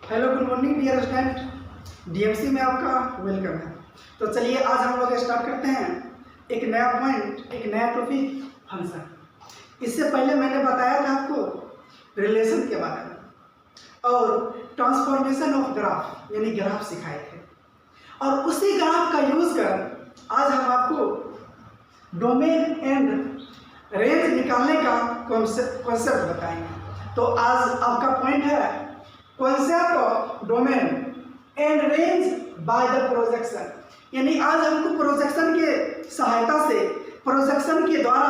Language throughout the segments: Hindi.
Hello, good morning dear student. DMC में आपका वेलकम है। तो चलिए आज हम लोग स्टार्ट करते हैं एक नया पॉइंट, एक नया टॉपिक, फंक्शन। इससे पहले मैंने बताया था आपको रिलेशन के बारे में और ट्रांसफॉर्मेशन ऑफ ग्राफ यानी ग्राफ सिखाए थे, और उसी ग्राफ का यूज कर आज हम आपको डोमेन एंड रेंज निकालने का कॉन्सेप्ट बताएंगे। तो आज आपका पॉइंट है concept of domain and range by the projection, यानी आज हमको प्रोजेक्शन के सहायता से, प्रोजेक्शन के द्वारा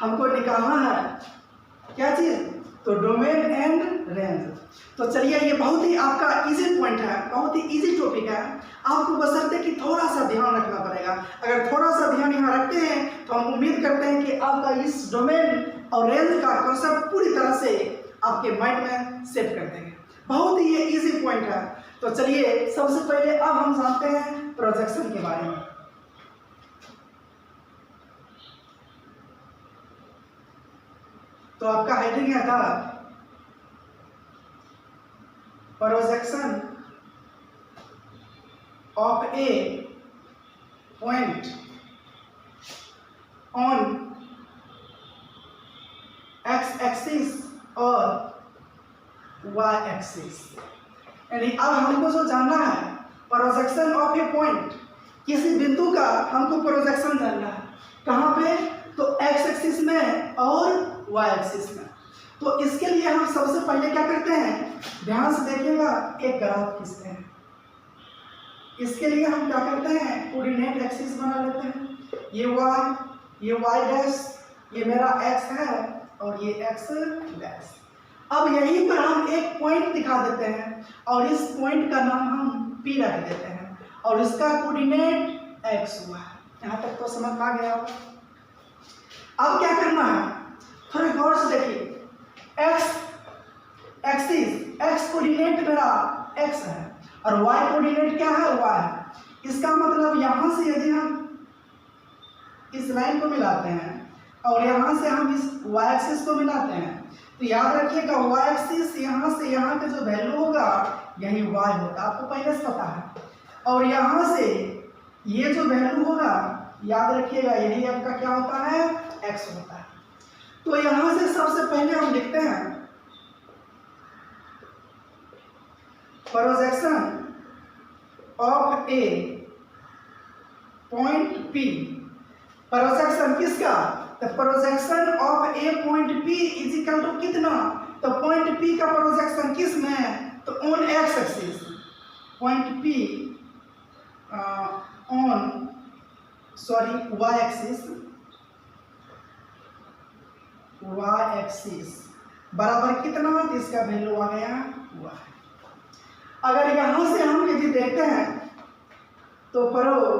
हमको निकालना है क्या चीज, तो डोमेन एंड रेंज। तो चलिए, ये बहुत ही आपका इजी पॉइंट है, बहुत ही इजी टॉपिक है। आपको बशर्ते कि थोड़ा सा ध्यान रखना पड़ेगा। अगर थोड़ा सा ध्यान यहाँ रखते हैं तो हम उम्मीद करते हैं कि आपका इस डोमेन और रेंज का कॉन्सेप्ट पूरी तरह से आपके माइंड में सेट कर देंगे। बहुत ही ये इजी पॉइंट है। तो चलिए, सबसे पहले अब हम जानते हैं प्रोजेक्शन के बारे में। तो आपका हेडिंग है था projection of a point on x axis और वाई एक्सिस। यानी अब हमको जो जानना है प्रोजेक्शन ऑफ ए पॉइंट, किसी बिंदु का हमको प्रोजेक्शन जानना है। कहाँ पे, तो एक्स एक्सिस में और वाई एक्सिस में। तो इसके लिए हम सबसे पहले क्या करते हैं, ध्यान से देखिएगा, एक ग्राफ खींचते हैं। इसके लिए हम क्या करते हैं, कोऑर्डिनेट एक्सिस बना लेते हैं। ये वाई डैश, ये मेरा एक्स है और ये एक्स डैश। अब यहीं पर हम एक पॉइंट दिखा देते हैं और इस पॉइंट का नाम हम P रख देते हैं और इसका कोऑर्डिनेट x हुआ है। यहाँ तक तो समझ आ गया होगा। अब क्या करना है, थोड़ा गौर से देखिए। x एक्सिस, x कोऑर्डिनेट मेरा x है और y कोऑर्डिनेट क्या है, y है। इसका मतलब यहाँ से यदि हम इस लाइन को मिलाते हैं और यहाँ से हम इस y एक्सिस को मिलाते हैं, तो याद रखिएगा y एक्सिस यहाँ से यहाँ का जो वैल्यू होगा यही y होगा, आपको पहले से पता है। और यहाँ से ये जो वैल्यू होगा, याद रखिएगा, यही आपका क्या होता है, x होता है। तो यहाँ से सबसे पहले हम लिखते हैं projection of a point P। Projection किसका, तो projection of a point P is equal to कितना, तो पॉइंट P का प्रोजेक्शन किस में है, तो on x axis. Point P on Y axis, y axis बराबर कितना, तो इसका वैल्यू आ गया हुआ है। अगर यहां से हम यदि देखते हैं तो प्रोजेक्शन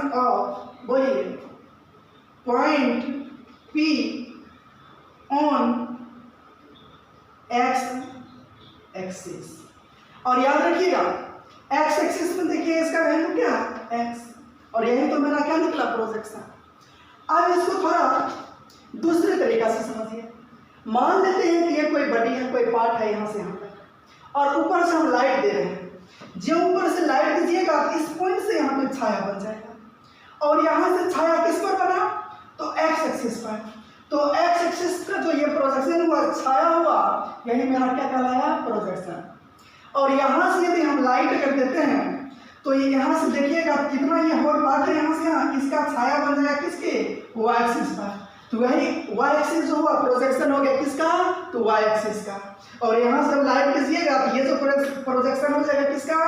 ऑफ, बोलिए, point P on x axis. और याद रखिएगा एक्स एक्सिस में देखिए इसका वैल्यू क्या है, x, और यही तो मेरा क्या निकला, प्रोजेक्शन। अब इसको थोड़ा दूसरे तरीका से समझिए। मान लेते हैं कि ये कोई बॉडी है, कोई पार्ट है यहाँ से यहाँ तक, और ऊपर से हम लाइट दे रहे हैं। जो ऊपर से लाइट दीजिएगा इस पॉइंट से यहाँ पे छाया बन जाएगा, और यहाँ से छाया किस पर बना, तो एक्स एक्सिस पर। तो एक्स एक्सिस का जो ये प्रोजेक्शन हुआ, छाया हुआ, यही मेरा क्या कहलाया, प्रोजेक्शन। और यहाँ से यदि हम लाइट कर देते हैं तो ये यहाँ से देखिएगा कितना ये होल पार्ट है, यहाँ से यहाँ, इसका छाया बन जाएगा किसके, वाई एक्सिस पर। तो वही वाई एक्सिस जो हुआ प्रोजेक्शन हो गया किसका, तो वाई एक्सिस का। और यहाँ से जब लाइट दीजिएगा तो ये जो प्रोजेक्शन हो जाएगा किसका,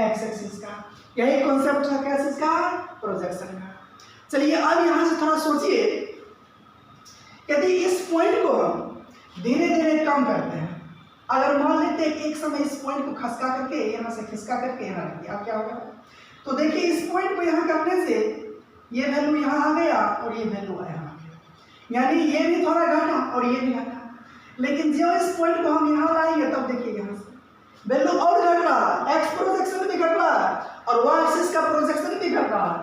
एक्स एक्सिस का। यही कॉन्सेप्ट है क्या चीज का, प्रोजेक्शन का। चलिए, अब यहाँ से थोड़ा सोचिए, यदि इस पॉइंट को हम धीरे धीरे कम करते हैं, अगर मान लेते हैं एक समय इस पॉइंट को खिसका करके, यहाँ से खिसका करके यहाँ रख दिया, अब क्या होगा, तो देखिए इस पॉइंट को यहाँ करने से ये वैल्यू यहाँ आ गया और ये वैल्यू यहाँ आ गया, यानी ये भी थोड़ा घटा और ये भी घटा। लेकिन जो इस पॉइंट को हम यहाँ लाएंगे तब देखिए यहाँ से वैल्यू और घट रहा है, एक्स प्रोजेक्शन भी घट रहा है और वाई एक्सिस का प्रोजेक्शन भी घट रहा है।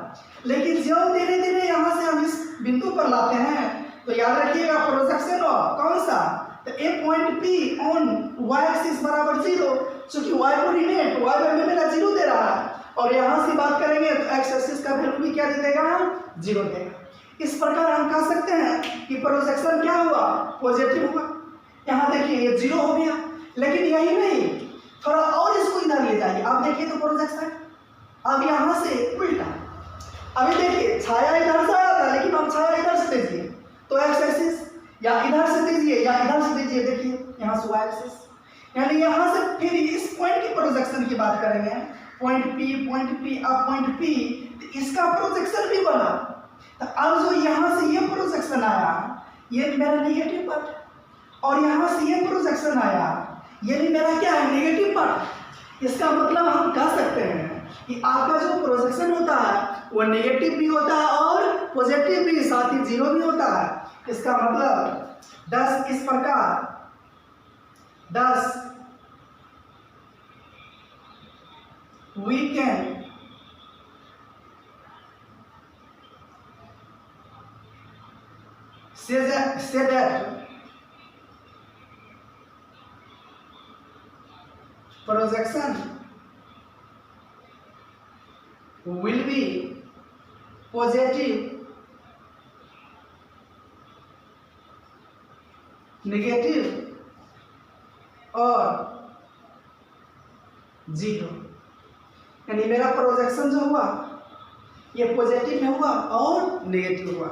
लेकिन जो धीरे धीरे यहाँ से हम इस बिंदु पर लाते हैं तो याद रखिएगा प्रोजेक्शन ऑफ कौन सा, तो A point P on Y axis बराबर 0, चूंकि वाई कोऑर्डिनेट वाई में मेरा 0 दे रहा है, और यहाँ से बात करेंगे तो एक्स एक्सिस का वैल्यू भी क्या दे देगा, 0 देगा। इस प्रकार हम कह सकते हैं कि प्रोजेक्शन क्या हुआ, पॉजिटिव हुआ। यहाँ देखिए ये 0 हो गया, लेकिन यही नहीं, थोड़ा और इसको इधर ले जाइए। आप देखिए तो प्रोजेक्शन अब यहाँ से उल्टा, अभी देखिए छाया इधर से आया था, लेकिन अब छाया इधर से दीजिए तो एक्स एक्सिस, या इधर से दीजिए या इधर से दीजिए, देखिए यहाँ से वाई एक्सिस, यानी यहाँ से फिर इस पॉइंट की प्रोजेक्शन की बात करेंगे, पॉइंट पी अब पॉइंट पी, तो इसका प्रोजेक्शन भी बना। तो अब जो यहाँ से ये प्रोजेक्शन आया, ये मेरा नेगेटिव पार्ट, और यहाँ से ये प्रोजेक्शन आया, ये भी मेरा क्या है, नेगेटिव पार्ट। इसका मतलब हम कह सकते हैं कि आपका जो प्रोजेक्शन होता है वो नेगेटिव भी होता है और पॉजिटिव भी, साथ ही 0 भी होता है। इसका मतलब 10 इस प्रकार 10 we can say that projection will be positive, negative और 0, यानी मेरा प्रोजेक्शन जो हुआ ये पॉजिटिव में हुआ और नेगेटिव हुआ।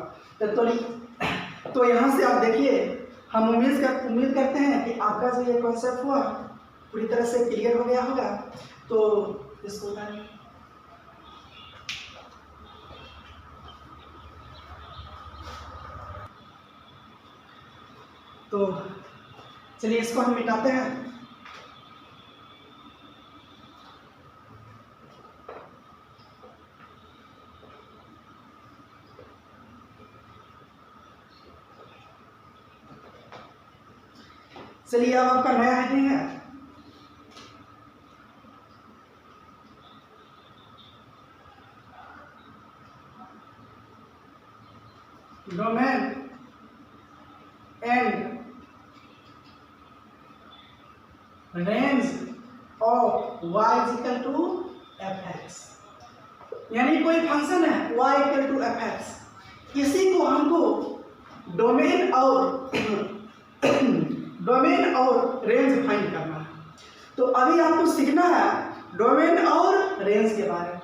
तो यहाँ से आप देखिए, हम उम्मीद करते हैं कि आपका जो ये कॉन्सेप्ट हुआ पूरी तरह से क्लियर हो गया होगा। तो इसको तो चलिए इसको हम मिटाते हैं। चलिए अब आपका नया हेडिंग है domain and range of y equal to fx, यानी कोई फंक्शन है y इक्वल टू fx, इसी को हमको डोमेन और रेंज फाइंड करना है। तो अभी आपको सीखना है डोमेन और रेंज के बारे में,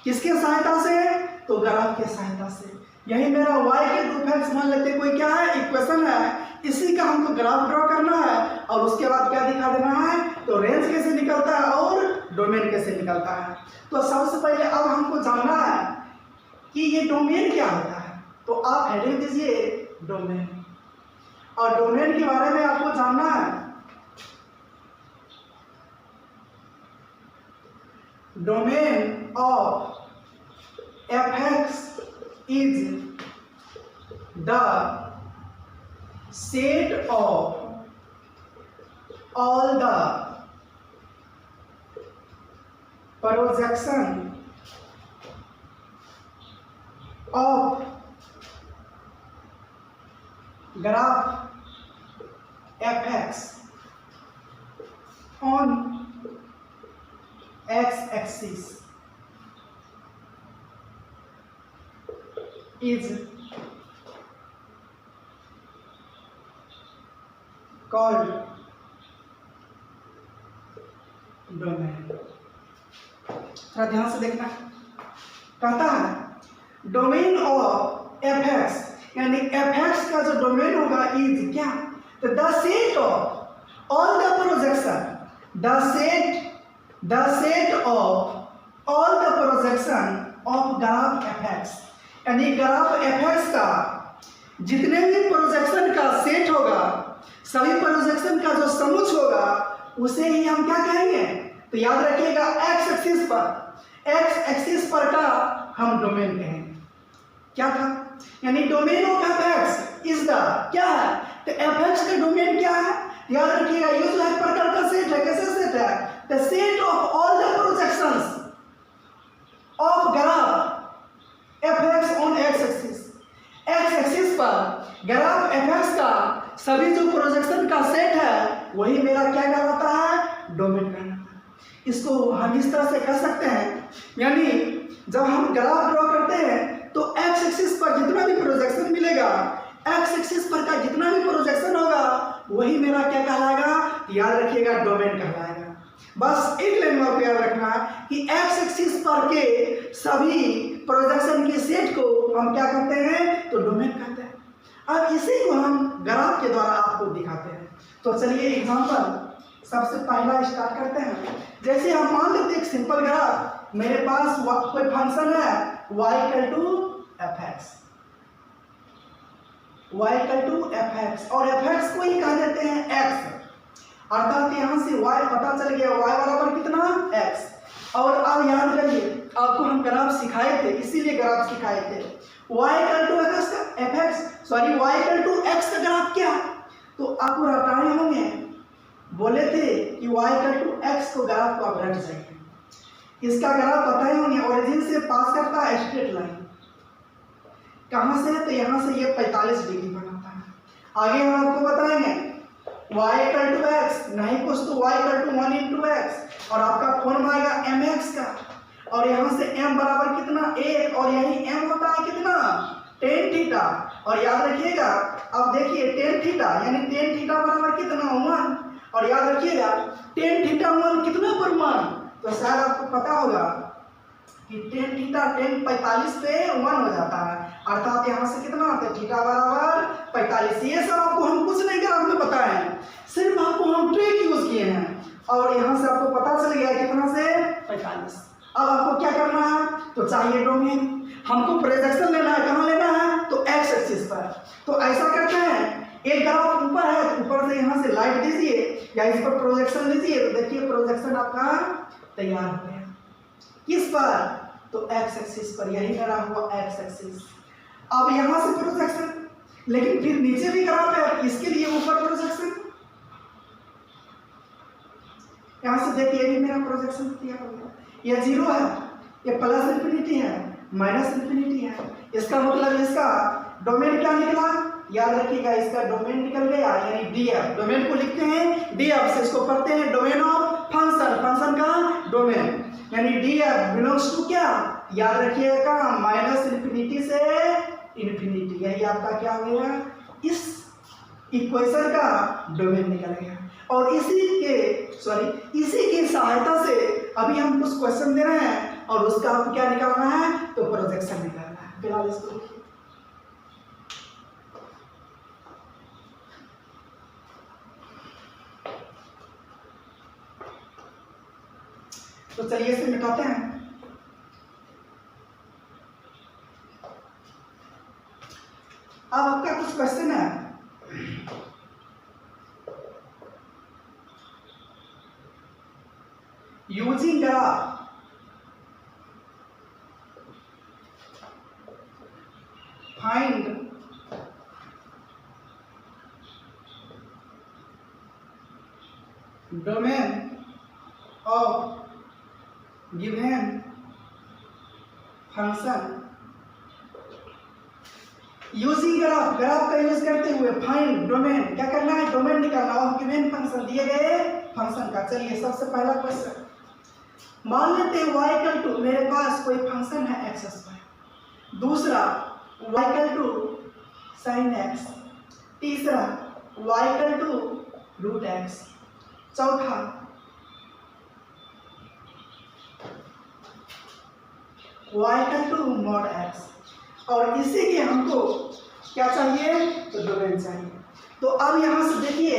किसके सहायता से, तो ग्राफ के सहायता से। यही मेरा y के टू फैक्ट्स मान लेते, कोई क्या है, इक्वेशन है, इसी का हमको ग्राफ ड्रॉ करना है और उसके बाद क्या दिखा देना है, तो रेंज कैसे निकलता है और डोमेन कैसे निकलता है। तो सबसे पहले अब हमको जानना है कि ये डोमेन क्या होता है। तो आप हेडिंग दीजिए डोमेन, और डोमेन के बारे में आपको जानना है। Domain of fx is the set of all the projection of graph fx on x-axis is called domain. थोड़ा ध्यान से देखना, कहता है डोमेन ऑफ fx, यानी fx का जो डोमेन होगा इज क्या, तो the set of all the projection, the set of all the projection of graph fx, यानी ग्राफ fx का जितने भी प्रोजेक्शन का सेट होगा, सभी प्रोजेक्शन का जो समुच्चय होगा उसे ही हम क्या कहेंगे, तो याद रखिएगा एक्स एक्सिस पर का हम डोमेन कहेंगे। क्या था, यानी domain of fx is the क्या है, तो fx का डोमेन क्या है, याद रखिएगा ये जो है प्रकार का सेट है, कैसे सेट है, the set of all the projections of graph fx on x axis, x axis पर ग्राफ fx का सभी जो प्रोजेक्शन का सेट है वही मेरा क्या कहलाता है, डोमेन कहलाता है। इसको हम इस तरह से कह सकते हैं, यानी जब हम ग्राफ ड्रॉ करते हैं तो एक्स एक्सिस पर जितना भी प्रोजेक्शन मिलेगा, एक्स एक्सिस पर का जितना भी प्रोजेक्शन होगा वही मेरा क्या कहलाएगा, याद रखिएगा, डोमेन कहलाएगा। बस एक लाइन में आपको याद रखना है कि एक्स एक्सिस पर के सभी प्रोजेक्शन के सेट को हम क्या कहते हैं, तो डोमेन कहते हैं। अब इसी को हम ग्राफ के द्वारा आपको दिखाते हैं। तो चलिए एग्जांपल सबसे पहला स्टार्ट करते हैं। जैसे हम मान लेते हैं एक सिंपल ग्राफ, मेरे पास कोई फंक्शन है y equal to f x, y equal to f x, और एफ एक्स को ही कह देते हैं x, अर्थात यहाँ से y पता चल गया, y बराबर कितना, x। और अब याद करिए, आपको हम ग्राफ सिखाए थे, इसीलिए ग्राफ सिखाए थे। y equal to f x, sorry y equal to x का ग्राफ क्या, तो आपको रटाए होंगे, बोले थे कि y इक्वल टू x को ग्राफ को आप रट जाइए। इसका ग्राफ बताए होंगे, ओरिजिन से पास करता है स्ट्रेट लाइन, कहाँ से, तो यहाँ से ये 45 डिग्री बनाता है। आगे हम आपको बताएंगे y इक्वल टू एक्स नहीं कुछ तो y equal to 1 into x, और आपका फॉर्म आएगा mx का, और यहाँ से m बराबर कितना, 1, और यही m होता है कितना, tan थीटा। और याद रखिएगा, अब देखिए tan थीटा यानी tan थीटा बराबर कितना, 1, और याद रखिएगा tan थीटा 1 कितना पर 1, तो शायद आपको पता होगा कि tan थीटा tan 45 पे 1 हो जाता है, अर्थात यहाँ से कितना आता है, थीटा बराबर 45। ये सब आपको हम कुछ नहीं ग्राफ में बताए हैं, सिर्फ आपको हम ट्रिक यूज किए हैं, और यहाँ से आपको पता चल गया कितना से, 45। अब आपको क्या करना है, तो चाहिए डोमेन, हमको प्रोजेक्शन लेना है, कहाँ लेना है, तो एक्स एक्सिस पर। तो ऐसा करते हैं, एक ग्राफ ऊपर है, ऊपर से यहाँ से लाइट दीजिए या इस पर प्रोजेक्शन लीजिए, तो देखिए प्रोजेक्शन आपका तैयार हो गया। किस पर, तो एक्स एक्सिस पर, यही मेरा हुआ एक्स एक्सिस। अब यहाँ से प्रोजेक्शन, लेकिन फिर नीचे भी ग्राफ है, इसके लिए ऊपर प्रोजेक्शन, यहाँ से देखिए ये भी मेरा प्रोजेक्शन तैयार हो गया। ये 0 है, ये प्लस इंफिनिटी है, माइनस इंफिनिटी है, इसका मतलब इसका डोमेन क्या निकला, याद रखिएगा, इसका डोमेन निकल गया, यानी डीएफ। डोमेन को लिखते हैं डीएफ से, इसको पढ़ते हैं डोमेन ऑफ फंक्शन, फंक्शन का डोमेन, यानी डीएफ बिलोंग्स टू क्या, याद रखिएगा, माइनस इंफिनिटी से इंफिनिटी। यही आपका क्या हो गया, इस इक्वेशन का डोमेन निकल गया। और इसी की सहायता से अभी हम कुछ क्वेश्चन दे रहे हैं, और उसका आपको क्या निकालना है, तो प्रोजेक्शन निकालना है। फिलहाल इसको लिखिए। तो चलिए इसे मिटाते हैं। अब आपका कुछ क्वेश्चन है, using graph find domain of given function. Using graph, graph का यूज करते हुए फाइंड डोमेन, क्या करना है, डोमेन निकालना ऑफ गिवन फंक्शन, दिए गए फंक्शन का। चलिए सबसे पहला क्वेश्चन, मान लेते हैं y इक्वल टू, मेरे पास कोई फंक्शन है एक्स स्क्वायर, दूसरा y equal to sin x, तीसरा y equal to root x, चौथा y equal to mod x, और इसी के हमको क्या चाहिए, तो डोमेन चाहिए। तो अब यहाँ से देखिए,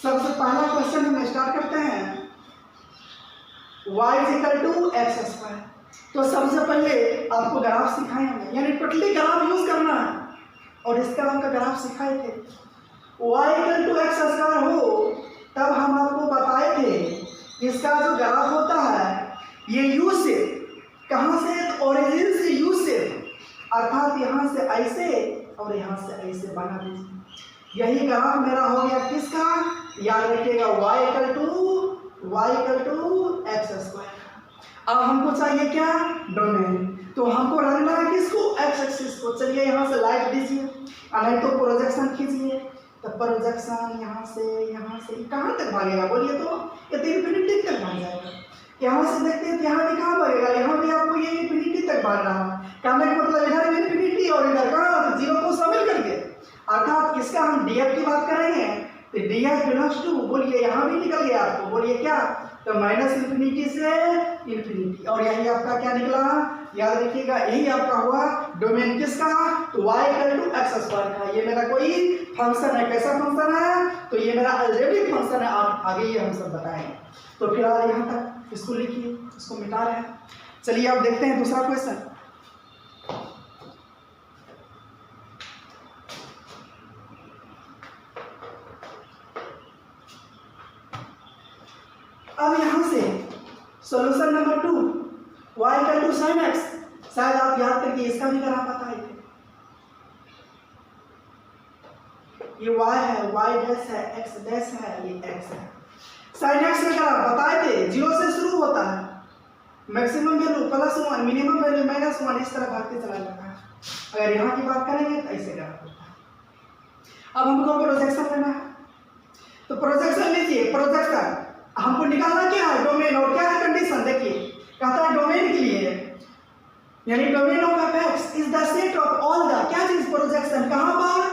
सबसे पहला क्वेश्चन हम स्टार्ट करते हैं, y equal to x square. तो सबसे पहले आपको ग्राफ सिखाए हमने, यानी टोटली ग्राफ यूज करना है, और इसका आपका ग्राफ सिखाए थे। y equal to x square हो, तब हम आपको बताए थे इसका जो ग्राफ होता है ये यू से, कहाँ से, तो ओरिजिन से यू से, अर्थात यहाँ से ऐसे और यहाँ से ऐसे बना दीजिए। यही ग्राफ मेरा हो गया किसका, याद रखिएगा, y equal to x square. अब हमको चाहिए क्या, डोमेन, तो हमको रखना है किसको, एक्स एक्सिस को। चलिए यहाँ से लाइट दीजिए, नहीं तो प्रोजेक्शन खींचिए, तो प्रोजेक्शन यहाँ से कहाँ तक भागेगा बोलिए तो? ये तो इन्फिनिटी तक भाग जाएगा। यहाँ से देखते हैं तो यहाँ भी कहाँ भागेगा? यहाँ भी आपको ये इन्फिनिटी तक भाग रहा है। कहने का मतलब इधर भी इन्फिनिटी और इधर कहाँ, जीरो को शामिल करके। अर्थात इसका हम डीएफ की बात करेंगे तो डीएफ बिलोंग्स टू, बोलिए यहाँ भी निकल गया आपको, बोलिए क्या? तो माइनस इन्फिनिटी से इन्फिनिटी। और यही आपका क्या निकला? याद रखिएगा, यही आपका हुआ डोमेन किसका? तो y equal to x square का। ये मेरा कोई फंक्शन है, कैसा फंक्शन है? तो ये मेरा अलजेब्रिक फंक्शन है। आप आगे ये हम सब बताएंगे। तो फिलहाल यहाँ तक इसको लिखिए, इसको मिटा रहे हैं। चलिए अब देखते हैं दूसरा क्वेश्चन। अब यहाँ से solution number 2, y equal to sin x। शायद आप याद करके इसका भी करा पाता है। ये y है, y डैश है, x डैश है, ये x है। sin x का करा बताए थे, 0 से शुरू होता है, मैक्सिमम वैल्यू +1, मिनिमम वैल्यू -1, इस तरह भागते चला जाता है। अगर यहाँ की बात करेंगे तो ऐसे करा होता है। अब हमको प्रोजेक्शन लेना है, तो प्रोजेक्शन लीजिए। प्रोजेक्शन हमको निकालना क्या है? डोमेन। और क्या है कंडीशन? देखिए, कहता है डोमेन के लिए, यानी domain of x is the set of all the, क्या चीज? प्रोजेक्शन। कहां पर?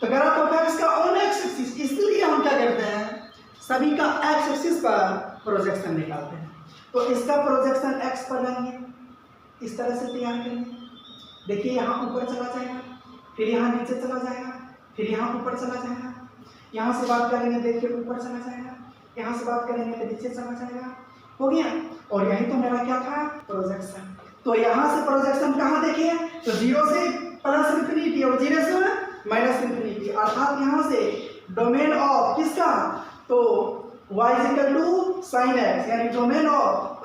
तो ग्राफ ऑफ एक्स का ऑन एक्स एक्सिस। इसलिए हम क्या करते हैं? सभी का एक्स एक्सिस पर प्रोजेक्शन निकालते हैं। तो इसका प्रोजेक्शन एक्स पर लेंगे, इस तरह से तैयार करेंगे। देखिए यहाँ ऊपर चला जाएगा, फिर यहाँ नीचे चला जाएगा, फिर यहाँ ऊपर चला जाएगा। यहाँ से बात करेंगे, देखिए ऊपर चला जाएगा, यहाँ से बात करेंगे तो नीचे चला जाएगा। हो गया। और यही तो मेरा क्या था? प्रोजेक्शन। तो यहाँ से प्रोजेक्शन कहाँ देखिए? तो 0 से +इन्फिनिटी और 0 से -इन्फिनिटी। अर्थात यहाँ से डोमेन ऑफ किसका? तो y equal to sin x, यानी domain of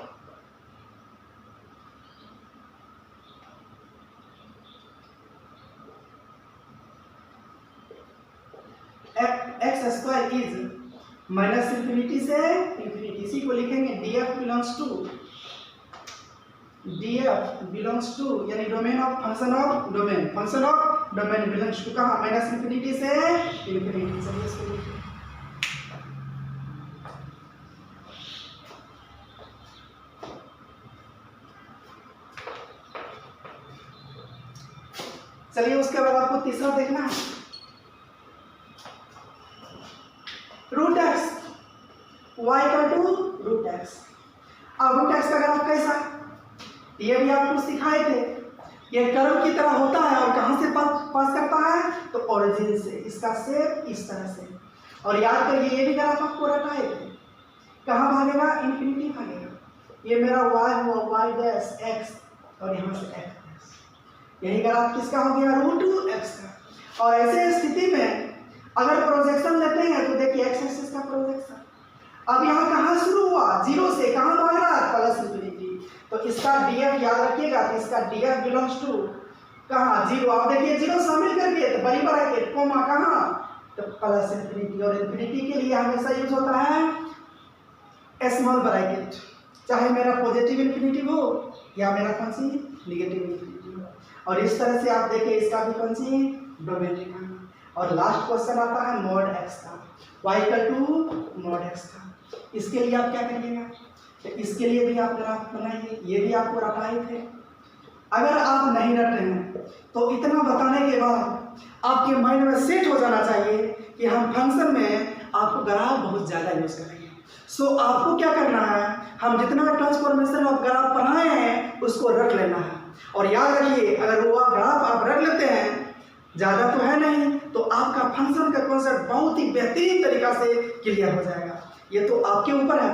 x square is -infinity से इन्फिनिटी। इसी को लिखेंगे df बिलोंग्स टू, यानी domain of function of domain, function of domain belongs to कहाँ? -इन्फिनिटी से इन्फिनिटी। चलिए इसको लिखिए। चलिए उसके बाद आपको तीसरा देखना है, root x, y equal to root x. अब रूट एक्स का ग्राफ कैसा? ये भी आपको सिखाए थे। ये कर्व की तरह होता है और कहाँ से पास करता है? तो ओरिजिन से। इसका शेप इस तरह से। और याद करिए ये भी ग्राफ आपको रटाए थे। कहाँ भागेगा? इन्फिनिटी भागेगा। ये मेरा y हुआ, y डैश x और यहाँ से x डैश। यही ग्राफ किसका हो गया? रूट एक्स का। और ऐसे स्थिति में अगर प्रोजेक्शन लेते हैं तो देखिए एक्स एक्सिस का प्रोजेक्शन। अब यहाँ कहाँ शुरू हुआ? 0 से। कहाँ भाग रहा है? +इन्फिनिटी। तो इसका डीएफ याद रखिएगा, तो इसका डीएफ बिलोंग्स टू कहाँ? 0। आप देखिए 0 शामिल करके तो बड़ी ब्रैकेट कोमा कहाँ? तो +इन्फिनिटी। और इन्फिनिटी के लिए हमेशा यूज होता है स्मॉल ब्रैकेट, चाहे मेरा पॉजिटिव इन्फिनिटी हो या मेरा कौन सी निगेटिव इन्फिनिटी हो। और इस तरह से आप देखिए इसका भी कौन सी डोमेन लिखा। और लास्ट क्वेश्चन आता है मॉड एक्स का, y equal to mod x का। इसके लिए आप क्या करिएगा? तो इसके लिए भी आप ग्राफ बनाइए। ये भी आपको रटाए थे। अगर आप नहीं रट रहे हैं तो इतना बताने के बाद आपके माइंड में सेट हो जाना चाहिए कि हम फंक्शन में आपको ग्राफ बहुत ज़्यादा यूज करेंगे। सो आपको क्या करना है? हम जितना ट्रांसफॉर्मेशन ऑफ ग्राफ पढ़ाए हैं उसको रट लेना है। और याद रखिए, अगर वो ग्राफ आप रट लेते हैं, ज़्यादा तो है नहीं, तो आपका फंक्शन का कॉन्सेप्ट बहुत ही बेहतरीन तरीका से क्लियर हो जाएगा। ये तो आपके ऊपर है।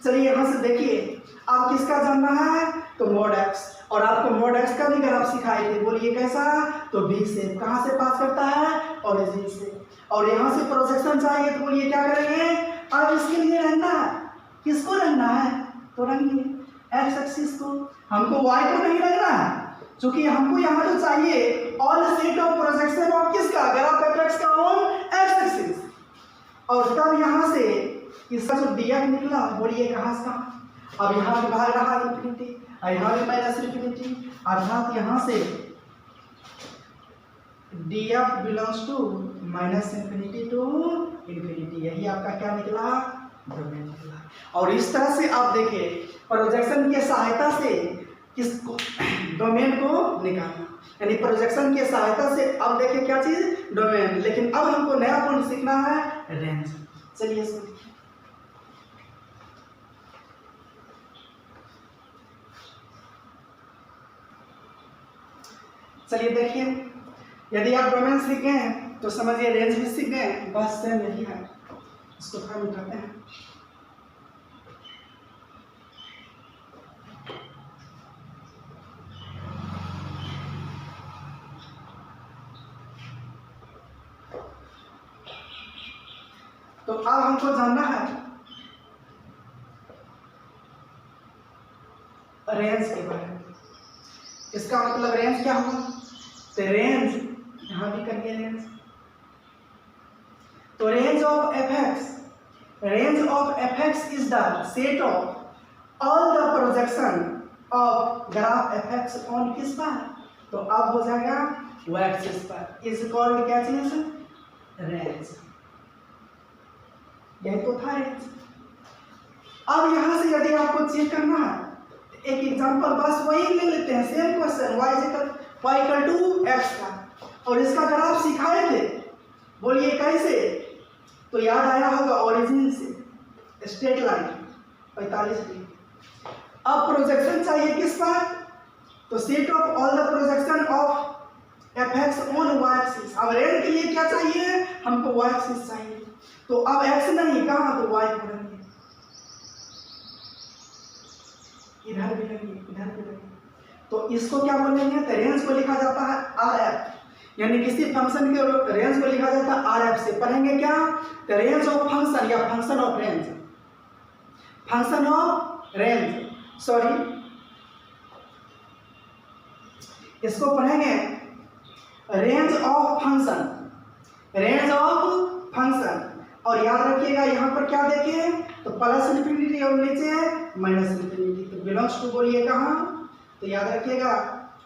चलिए यहाँ से देखिए, आप किसका जानना है? तो मॉड एक्स। और आपको मॉड एक्स का भी ग्राफ सिखाए थे। बोलिए कैसा? तो बी से। कहाँ से पास करता है? ओरिजिन से। और यहाँ से प्रोजेक्शन चाहिए तो बोलिए क्या करेंगे? अब इसके लिए रहना है, किसको रहना है? तो रंगिए एक्स एक्सिस को। हमको वाई को नहीं रखना है, क्योंकि हमको यहाँ तो चाहिए all set of projection of किसका? ग्राफ ऑफ एक्स का ऑन एक्स एक्सिस। और तब यहाँ से इसका जो डीएफ निकला, बोलिए कहाँ से कहाँ? अब यहाँ भी भाग रहा है इन्फिनिटी और यहाँ भी -इन्फिनिटी। अर्थात यहाँ से DF belongs to minus infinity to infinity, यही आपका क्या निकला, डोमेन निकला। और इस तरह से आप देखिए प्रोजेक्शन की सहायता से किसको, डोमेन को निकालना, यानी प्रोजेक्शन की सहायता से अब देखिए क्या चीज, डोमेन। लेकिन अब हमको नया पॉइंट सीखना है, रेंज। चलिए इसको देखिए, चलिए देखिए, यदि आप डोमेन सीख गए हैं तो समझिए रेंज भी सीख गए, बस सेम यही है। इसको थोड़ा उठाते हैं। तो अब हमको जानना है रेंज के बारे में। इसका मतलब रेंज क्या हुआ, तो रेंज यहां भी करिए रेंज। तो range of F x is the set of all the projection of graph F x on किस पर, तो अब हो जाएगा y एक्सिस पर, इज कॉल्ड क्या चीज, रेंज। यही तो था रेंज। अब यहां से यदि आपको चेक करना है, एक एग्जांपल बस वही ले लेते हैं, same question, y equal to x का, और इसका ग्राफ सिखाए थे, बोलिए कैसे, तो याद आया होगा ओरिजिन से स्ट्रेट लाइन 45 डिग्री। अब प्रोजेक्शन चाहिए किस पर, तो set of all the projection of F x on y axis. अब रेंज के लिए क्या चाहिए, हमको y एक्सिस चाहिए, तो अब x नहीं कहाँ, तो y पर रहेंगे, इधर भी लगे, इधर भी लगे। तो इसको क्या बोलेंगे, तो रेंज को लिखा जाता है आर एफ, यानी किसी फंक्शन के रेंज को लिखा जाता है आर एफ से। पढ़ेंगे क्या, तो रेंज ऑफ फंक्शन या function of range, function of range, sorry इसको पढ़ेंगे range of function, range of function. और याद रखिएगा यहाँ पर क्या देखिए, तो प्लस इन्फिनिटी और नीचे माइनस इन्फिनिटी, तो बिलोंग्स टू बोलिए कहाँ, तो याद रखिएगा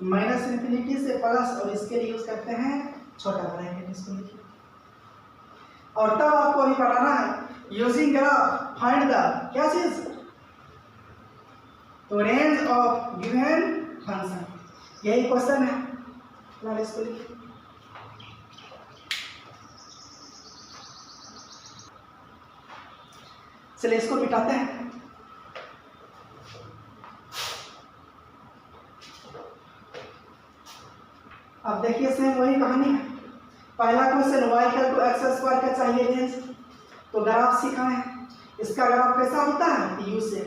माइनस इन्फिनिटी से प्लस, और इसके लिए यूज करते हैं छोटा ब्रैकेट, इसको लिखिए। और तब आपको अभी पढ़ाना है यूजिंग ग्राफ फाइंड द क्या चीज, तो रेंज ऑफ गिवन फंक्शन, यही क्वेश्चन है, इसको लिखिए। चलिए इसको मिटाते हैं। अब देखिए सेम वही कहानी है, पहला question y equal to x square का चाहिए रेंज, तो ग्राफ सीखा है, इसका ग्राफ कैसा होता है, यू से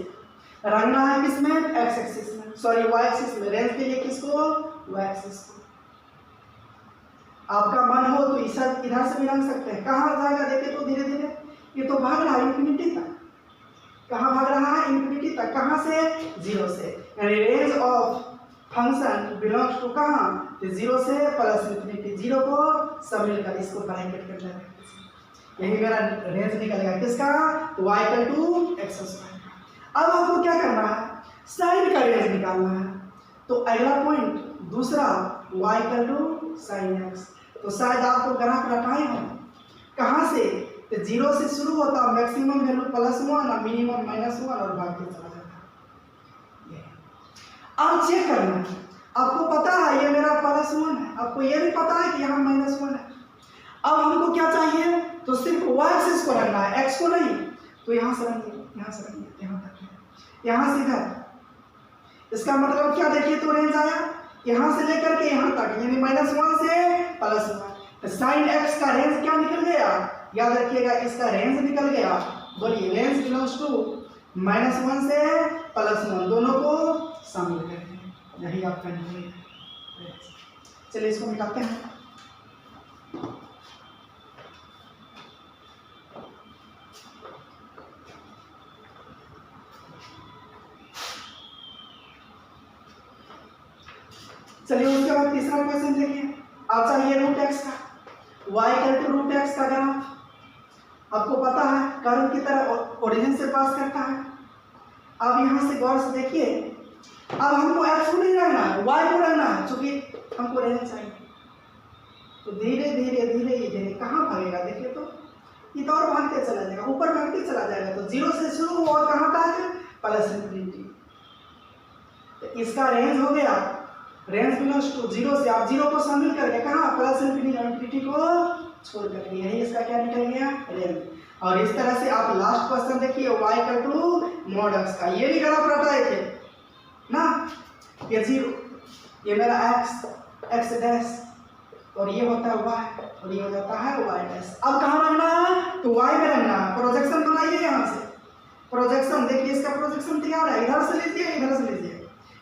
रंगना है किसमें, एक्स एक्सिस में, सॉरी y एक्सिस में। रेंज के लिए किसको, y एक्सिस को। आपका मन हो तो इधर से भी रंग सकते हैं, कहाँ जाएगा देखिए तो धीरे धीरे, ये तो भाग रहा है इन्फिनिटी तक, कहाँ भाग रहा है, इन्फिनिटी तक, कहाँ से, 0 से, यानी range of function belongs to कहाँ, 0 से प्लस इन्फिनिटी, 0 को सब मिलकर इसको ब्रैकेट कर लेंगे, यही मेरा रेंज निकलेगा किसका, तो y equal to x square का। अब आपको क्या करना है, साइन का रेंज निकालना है, तो अगला पॉइंट दूसरा y equal to sine x, तो शायद आपको ग्राफ रटाए हो, कहाँ से, तो 0 से शुरू होता, मैक्सिमम वैल्यू +1 और मिनिमम -1 और भाग के चला जाता है। अब चेक करना है, आपको पता है ये मेरा +1 है, आपको ये भी पता है कि यहाँ -1 है। अब हमको क्या चाहिए, तो सिर्फ y एक्सिस को रखना है, x को नहीं, तो यहाँ से रखिए, यहाँ से रखिए, यहाँ तक, यहाँ से इधर। इसका मतलब क्या देखिए, तो रेंज आया यहाँ से लेकर के यहाँ तक, यानी -1 से +1, तो साइन x का रेंज क्या निकल गया, याद रखिएगा इसका रेंज निकल गया, बोलिए रेंज बिलोंग्स टू -1 से +1, दोनों को शामिल करके, यही आपका निकलेगा। चलिए इसको मिटाते हैं। चलिए उसके बाद तीसरा क्वेश्चन देखिए, आप चाहिए रूट एक्स का, y equal to root x का ग्राफ, आपको पता है कर्व की तरह ओरिजिन से पास करता है। अब यहाँ से गौर से देखिए, अब हमको x को नहीं रहना है, y को रहना है, क्योंकि हमको रेंज चाहिए। तो धीरे धीरे धीरे धीरे कहाँ भागेगा देखिए तो, ये तो और भागते चला जाएगा, ऊपर भागते चला जाएगा। तो 0 से शुरू और कहाँ तक, प्लस इन्फिनिटी। तो इसका रेंज हो गया, रेंज बिलोंग्स टू 0 से, आप 0 को शामिल करके कहाँ, प्लस इन्फिनिटी को छोड़ कर, यही इसका क्या निकल गया, रेंज। और इस तरह से आप लास्ट क्वेश्चन देखिए y equal to mod x का, ये भी आप रटाए थे ना, ये 0, ये मेरा x डैश, और ये होता है y, और ये हो जाता है y डैश। अब कहाँ रखना है, तो y में रखना, प्रोजेक्शन बनाइए यहाँ से, प्रोजेक्शन देखिए, इसका प्रोजेक्शन तैयार है, इधर से लीजिए इधर से लीजिए,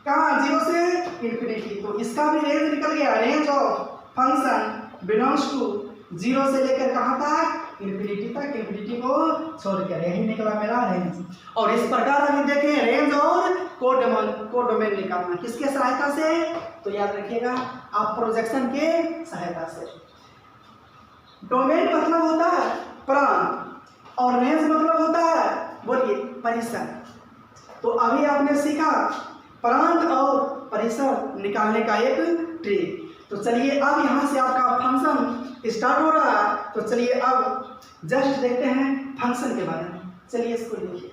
कहाँ 0 से इन्फिनिटी। तो इसका भी रेंज निकल गया, range of function belongs to 0 से लेकर कहाँ तक, इन्फिनिटी तक, इन्फिनिटी को छोड़कर, यही निकला मेरा रेंज। और इस प्रकार अभी देखें रेंज और कोडोमेन निकालना किसके सहायता से, तो याद रखिएगा आप प्रोजेक्शन के सहायता से। डोमेन मतलब होता है प्रांत और रेंज मतलब होता है, बोलिए, परिसर। तो अभी आपने सीखा प्रांत और परिसर निकालने का एक ट्रिक। तो चलिए अब यहाँ से आपका फंक्शन स्टार्ट हो रहा है, तो चलिए अब जस्ट देखते हैं फंक्शन के बारे में। चलिए इसको देखिए,